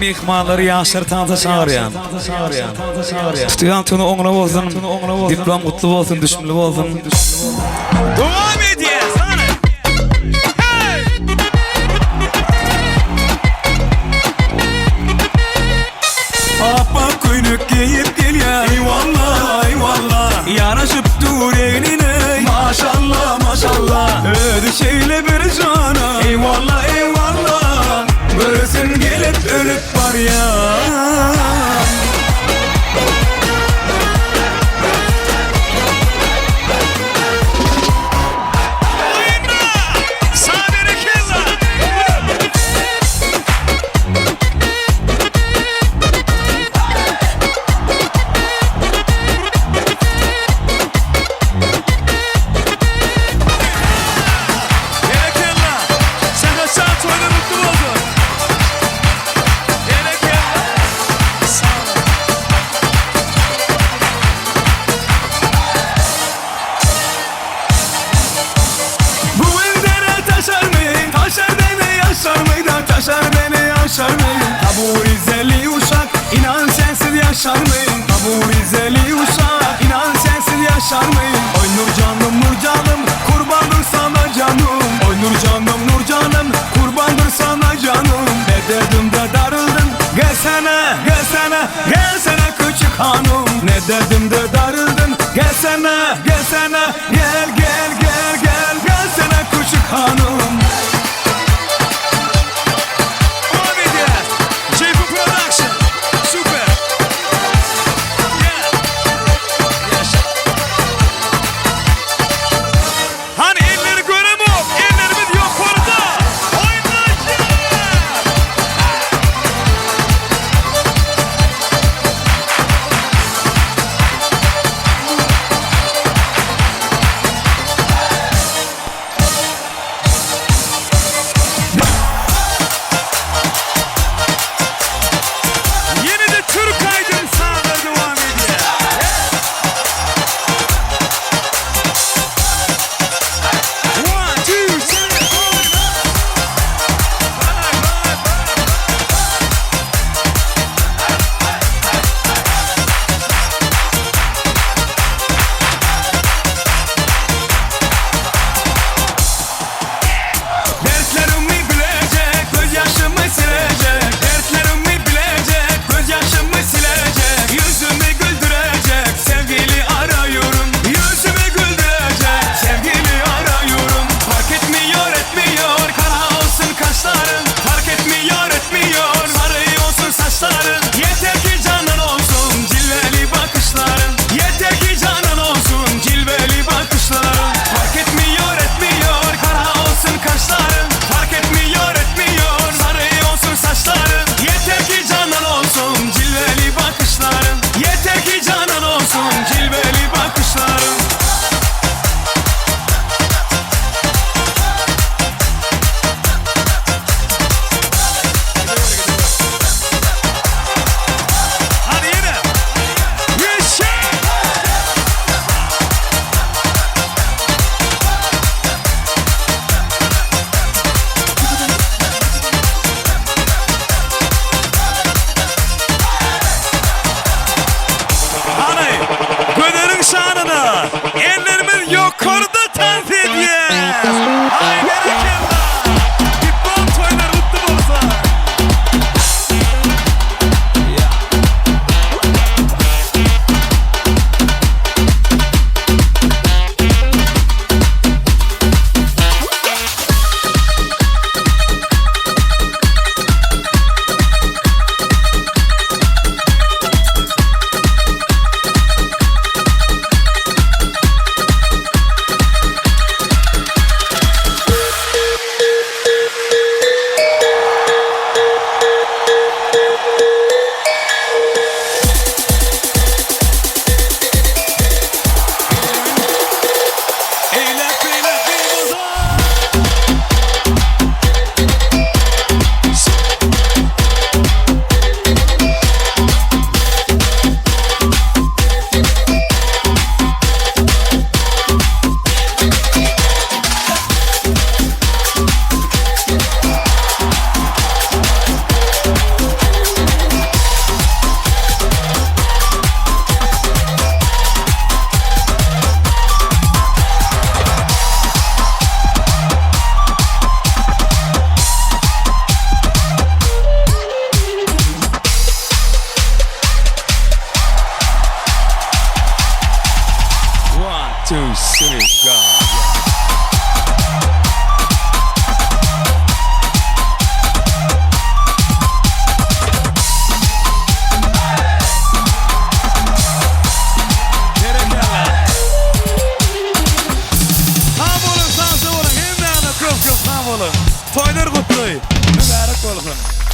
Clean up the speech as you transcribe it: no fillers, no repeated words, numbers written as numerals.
mehmanları yaşar tanıta çağıryan. Tutuyan tunu oğla olsun, diplom kutlu olsun, düşmülü olsun. Devam ediyoruz. Hey! Apa koynuk giyip gel ya, eyvallah eyvallah. Yaraşıp dur eline, maşallah maşallah. Ödü şeyle bir cana, eyvallah eyvallah. Böylesin gelip ölüp var ya. Bu Rizeli uşak inan sensiz yaşar mıyım? Bu Rizeli uşak inan sensiz yaşar mıyım? Oy nur canım kurbandır sana canım. Oy nur canım kurbandır sana canım. Ne dedim de darıldın gelsene küçük hanım. Ne dedim de darıldın gelsene gelsene küçük hanım. 2, 3, go. Toylar kutluy. Mübarek olsun.